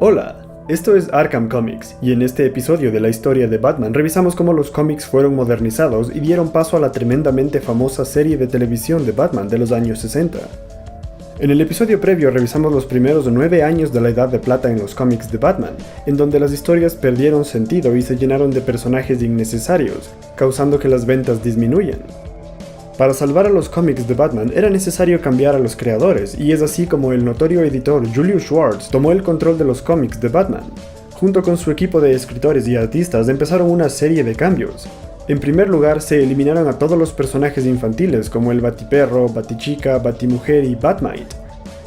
Hola, esto es Arkham Comics, y en este episodio de la historia de Batman revisamos cómo los cómics fueron modernizados y dieron paso a la tremendamente famosa serie de televisión de Batman de los años 60. En el episodio previo revisamos los primeros 9 años de la Edad de Plata en los cómics de Batman, en donde las historias perdieron sentido y se llenaron de personajes innecesarios, causando que las ventas disminuyan. Para salvar a los cómics de Batman era necesario cambiar a los creadores, y es así como el notorio editor Julius Schwartz tomó el control de los cómics de Batman. Junto con su equipo de escritores y artistas empezaron una serie de cambios. En primer lugar, se eliminaron a todos los personajes infantiles como el Batiperro, Batichica, Batimujer y Batmite.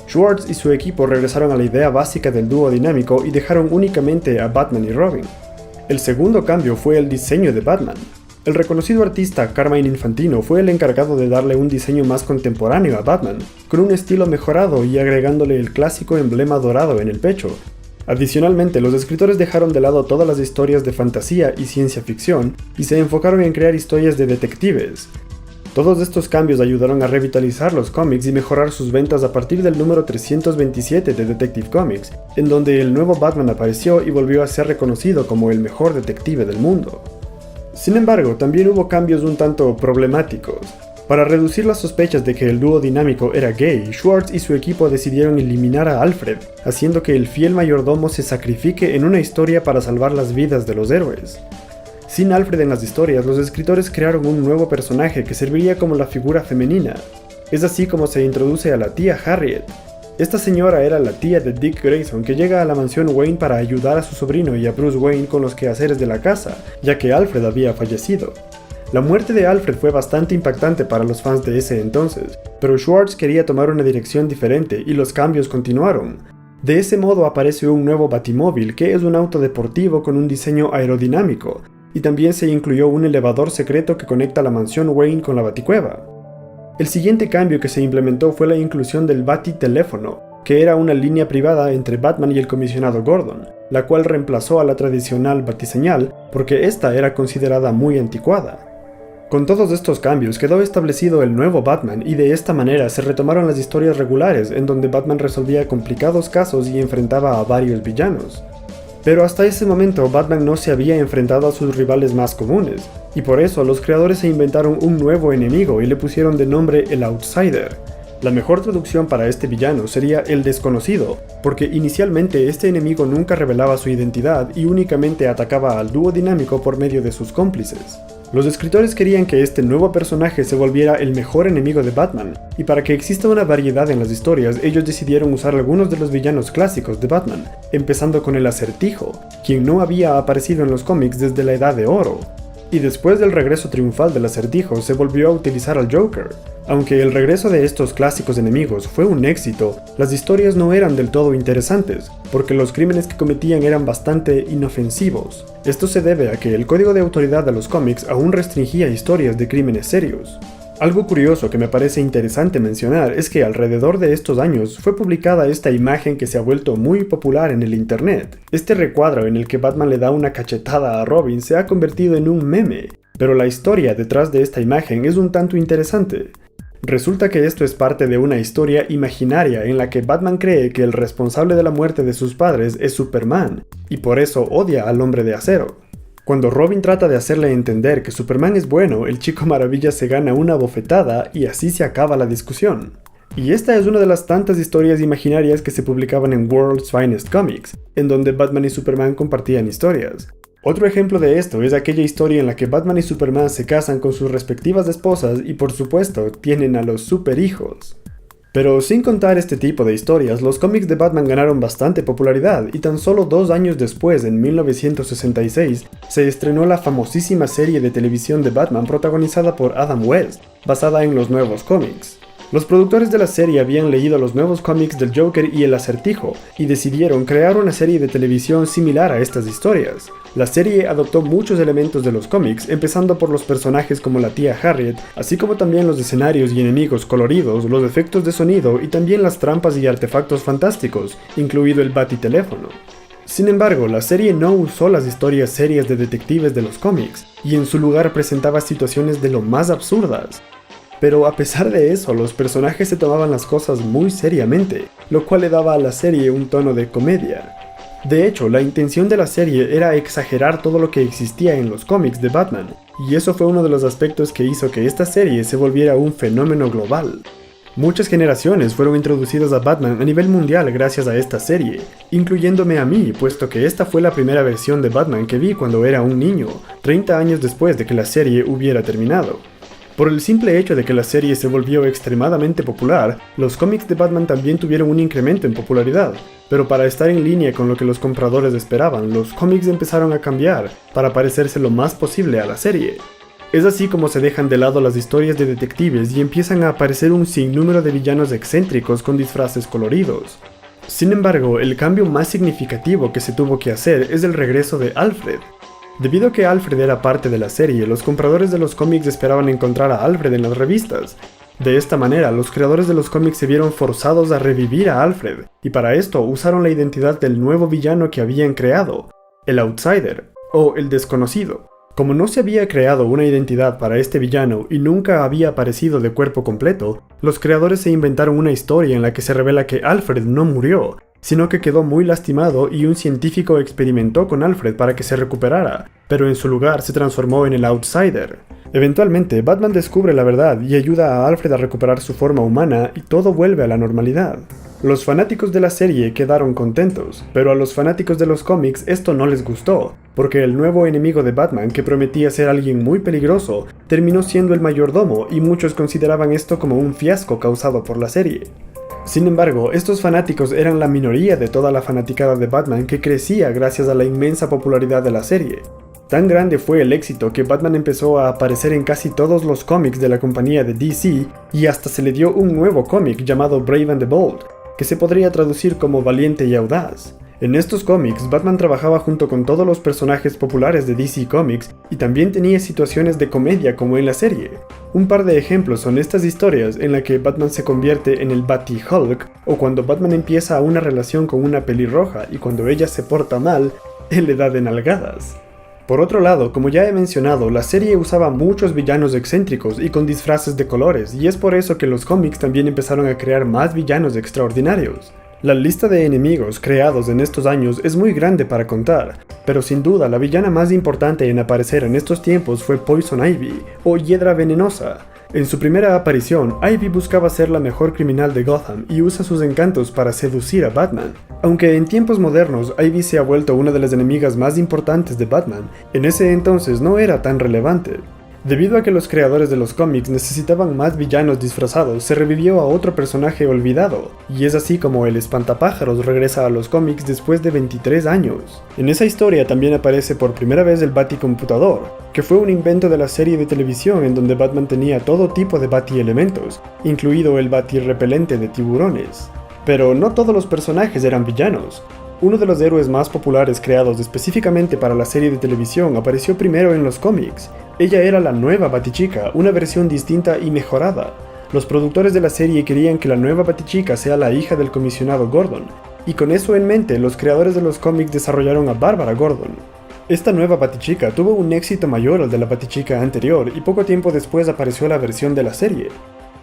Schwartz y su equipo regresaron a la idea básica del dúo dinámico y dejaron únicamente a Batman y Robin. El segundo cambio fue el diseño de Batman. El reconocido artista Carmine Infantino fue el encargado de darle un diseño más contemporáneo a Batman, con un estilo mejorado y agregándole el clásico emblema dorado en el pecho. Adicionalmente, los escritores dejaron de lado todas las historias de fantasía y ciencia ficción y se enfocaron en crear historias de detectives. Todos estos cambios ayudaron a revitalizar los cómics y mejorar sus ventas a partir del número 327 de Detective Comics, en donde el nuevo Batman apareció y volvió a ser reconocido como el mejor detective del mundo. Sin embargo, también hubo cambios un tanto problemáticos. Para reducir las sospechas de que el dúo dinámico era gay, Schwartz y su equipo decidieron eliminar a Alfred, haciendo que el fiel mayordomo se sacrifique en una historia para salvar las vidas de los héroes. Sin Alfred en las historias, los escritores crearon un nuevo personaje que serviría como la figura femenina. Es así como se introduce a la tía Harriet. Esta señora era la tía de Dick Grayson, que llega a la mansión Wayne para ayudar a su sobrino y a Bruce Wayne con los quehaceres de la casa, ya que Alfred había fallecido. La muerte de Alfred fue bastante impactante para los fans de ese entonces, pero Schwartz quería tomar una dirección diferente y los cambios continuaron. De ese modo aparece un nuevo Batimóvil, que es un auto deportivo con un diseño aerodinámico, y también se incluyó un elevador secreto que conecta la mansión Wayne con la Baticueva. El siguiente cambio que se implementó fue la inclusión del Batiteléfono, que era una línea privada entre Batman y el comisionado Gordon, la cual reemplazó a la tradicional Batiseñal porque esta era considerada muy anticuada. Con todos estos cambios quedó establecido el nuevo Batman y de esta manera se retomaron las historias regulares en donde Batman resolvía complicados casos y enfrentaba a varios villanos. Pero hasta ese momento Batman no se había enfrentado a sus rivales más comunes, y por eso los creadores se inventaron un nuevo enemigo y le pusieron de nombre el Outsider. La mejor traducción para este villano sería el desconocido, porque inicialmente este enemigo nunca revelaba su identidad y únicamente atacaba al dúo dinámico por medio de sus cómplices. Los escritores querían que este nuevo personaje se volviera el mejor enemigo de Batman, y para que exista una variedad en las historias, ellos decidieron usar algunos de los villanos clásicos de Batman, empezando con el Acertijo, quien no había aparecido en los cómics desde la Edad de Oro. Y después del regreso triunfal del Acertijo se volvió a utilizar al Joker. Aunque el regreso de estos clásicos enemigos fue un éxito, las historias no eran del todo interesantes, porque los crímenes que cometían eran bastante inofensivos. Esto se debe a que el código de autoridad de los cómics aún restringía historias de crímenes serios. Algo curioso que me parece interesante mencionar es que alrededor de estos años fue publicada esta imagen que se ha vuelto muy popular en el internet. Este recuadro en el que Batman le da una cachetada a Robin se ha convertido en un meme, pero la historia detrás de esta imagen es un tanto interesante. Resulta que esto es parte de una historia imaginaria en la que Batman cree que el responsable de la muerte de sus padres es Superman, y por eso odia al Hombre de Acero. Cuando Robin trata de hacerle entender que Superman es bueno, el Chico Maravilla se gana una bofetada y así se acaba la discusión. Y esta es una de las tantas historias imaginarias que se publicaban en World's Finest Comics, en donde Batman y Superman compartían historias. Otro ejemplo de esto es aquella historia en la que Batman y Superman se casan con sus respectivas esposas y por supuesto tienen a los superhijos. Pero sin contar este tipo de historias, los cómics de Batman ganaron bastante popularidad y tan solo 2 años después, en 1966, se estrenó la famosísima serie de televisión de Batman protagonizada por Adam West, basada en los nuevos cómics. Los productores de la serie habían leído los nuevos cómics del Joker y el Acertijo, y decidieron crear una serie de televisión similar a estas historias. La serie adoptó muchos elementos de los cómics, empezando por los personajes como la tía Harriet, así como también los escenarios y enemigos coloridos, los efectos de sonido y también las trampas y artefactos fantásticos, incluido el Batiteléfono. Sin embargo, la serie no usó las historias serias de detectives de los cómics, y en su lugar presentaba situaciones de lo más absurdas. Pero a pesar de eso, los personajes se tomaban las cosas muy seriamente, lo cual le daba a la serie un tono de comedia. De hecho, la intención de la serie era exagerar todo lo que existía en los cómics de Batman, y eso fue uno de los aspectos que hizo que esta serie se volviera un fenómeno global. Muchas generaciones fueron introducidas a Batman a nivel mundial gracias a esta serie, incluyéndome a mí, puesto que esta fue la primera versión de Batman que vi cuando era un niño, 30 años después de que la serie hubiera terminado. Por el simple hecho de que la serie se volvió extremadamente popular, los cómics de Batman también tuvieron un incremento en popularidad, pero para estar en línea con lo que los compradores esperaban, los cómics empezaron a cambiar para parecerse lo más posible a la serie. Es así como se dejan de lado las historias de detectives y empiezan a aparecer un sinnúmero de villanos excéntricos con disfraces coloridos. Sin embargo, el cambio más significativo que se tuvo que hacer es el regreso de Alfred. Debido a que Alfred era parte de la serie, los compradores de los cómics esperaban encontrar a Alfred en las revistas. De esta manera, los creadores de los cómics se vieron forzados a revivir a Alfred, y para esto usaron la identidad del nuevo villano que habían creado, el Outsider, o el Desconocido. Como no se había creado una identidad para este villano y nunca había aparecido de cuerpo completo, los creadores se inventaron una historia en la que se revela que Alfred no murió, sino que quedó muy lastimado y un científico experimentó con Alfred para que se recuperara, pero en su lugar se transformó en el Outsider. Eventualmente, Batman descubre la verdad y ayuda a Alfred a recuperar su forma humana y todo vuelve a la normalidad. Los fanáticos de la serie quedaron contentos, pero a los fanáticos de los cómics esto no les gustó, porque el nuevo enemigo de Batman, que prometía ser alguien muy peligroso, terminó siendo el mayordomo y muchos consideraban esto como un fiasco causado por la serie. Sin embargo, estos fanáticos eran la minoría de toda la fanaticada de Batman que crecía gracias a la inmensa popularidad de la serie. Tan grande fue el éxito que Batman empezó a aparecer en casi todos los cómics de la compañía de DC y hasta se le dio un nuevo cómic llamado Brave and the Bold, que se podría traducir como Valiente y Audaz. En estos cómics, Batman trabajaba junto con todos los personajes populares de DC Comics y también tenía situaciones de comedia como en la serie. Un par de ejemplos son estas historias en las que Batman se convierte en el Bati-Hulk, o cuando Batman empieza una relación con una pelirroja y cuando ella se porta mal, él le da de nalgadas. Por otro lado, como ya he mencionado, la serie usaba muchos villanos excéntricos y con disfraces de colores, y es por eso que los cómics también empezaron a crear más villanos extraordinarios. La lista de enemigos creados en estos años es muy grande para contar, pero sin duda la villana más importante en aparecer en estos tiempos fue Poison Ivy, o Hiedra Venenosa. En su primera aparición, Ivy buscaba ser la mejor criminal de Gotham y usa sus encantos para seducir a Batman. Aunque en tiempos modernos Ivy se ha vuelto una de las enemigas más importantes de Batman, en ese entonces no era tan relevante. Debido a que los creadores de los cómics necesitaban más villanos disfrazados, se revivió a otro personaje olvidado, y es así como el Espantapájaros regresa a los cómics después de 23 años. En esa historia también aparece por primera vez el Baticomputador, que fue un invento de la serie de televisión en donde Batman tenía todo tipo de Bati-elementos, incluido el Bati-repelente de tiburones. Pero no todos los personajes eran villanos. Uno de los héroes más populares creados específicamente para la serie de televisión apareció primero en los cómics. Ella era la nueva Batichica, una versión distinta y mejorada. Los productores de la serie querían que la nueva Batichica sea la hija del comisionado Gordon, y con eso en mente los creadores de los cómics desarrollaron a Bárbara Gordon. Esta nueva Batichica tuvo un éxito mayor al de la Batichica anterior y poco tiempo después apareció la versión de la serie.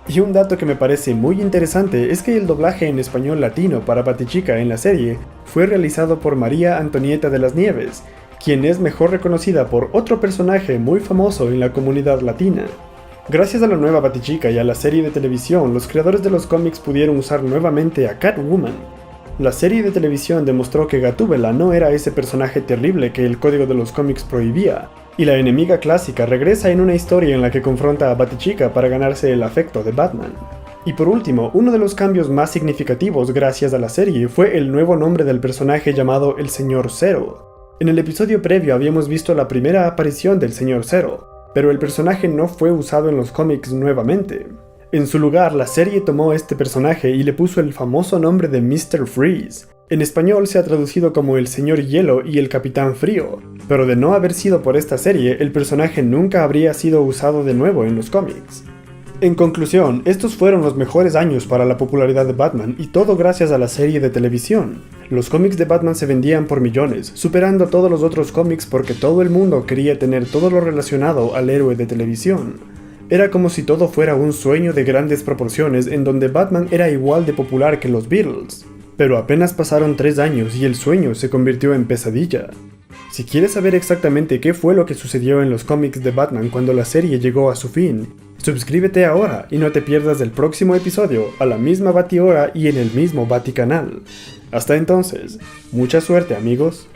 Y un dato que me parece muy interesante es que el doblaje en español latino para Batichica en la serie fue realizado por María Antonieta de las Nieves, quien es mejor reconocida por otro personaje muy famoso en la comunidad latina. Gracias a la nueva Batichica y a la serie de televisión, los creadores de los cómics pudieron usar nuevamente a Catwoman. La serie de televisión demostró que Gatúbela no era ese personaje terrible que el código de los cómics prohibía, y la enemiga clásica regresa en una historia en la que confronta a Batichica para ganarse el afecto de Batman. Y por último, uno de los cambios más significativos gracias a la serie fue el nuevo nombre del personaje llamado el Señor Zero. En el episodio previo habíamos visto la primera aparición del Señor Zero, pero el personaje no fue usado en los cómics nuevamente. En su lugar, la serie tomó este personaje y le puso el famoso nombre de Mr. Freeze. En español se ha traducido como el Señor Hielo y el Capitán Frío, pero de no haber sido por esta serie, el personaje nunca habría sido usado de nuevo en los cómics. En conclusión, estos fueron los mejores años para la popularidad de Batman y todo gracias a la serie de televisión. Los cómics de Batman se vendían por millones, superando a todos los otros cómics porque todo el mundo quería tener todo lo relacionado al héroe de televisión. Era como si todo fuera un sueño de grandes proporciones en donde Batman era igual de popular que los Beatles. Pero apenas pasaron 3 años y el sueño se convirtió en pesadilla. Si quieres saber exactamente qué fue lo que sucedió en los cómics de Batman cuando la serie llegó a su fin, suscríbete ahora y no te pierdas el próximo episodio a la misma batihora y en el mismo Baticanal. Hasta entonces, mucha suerte amigos.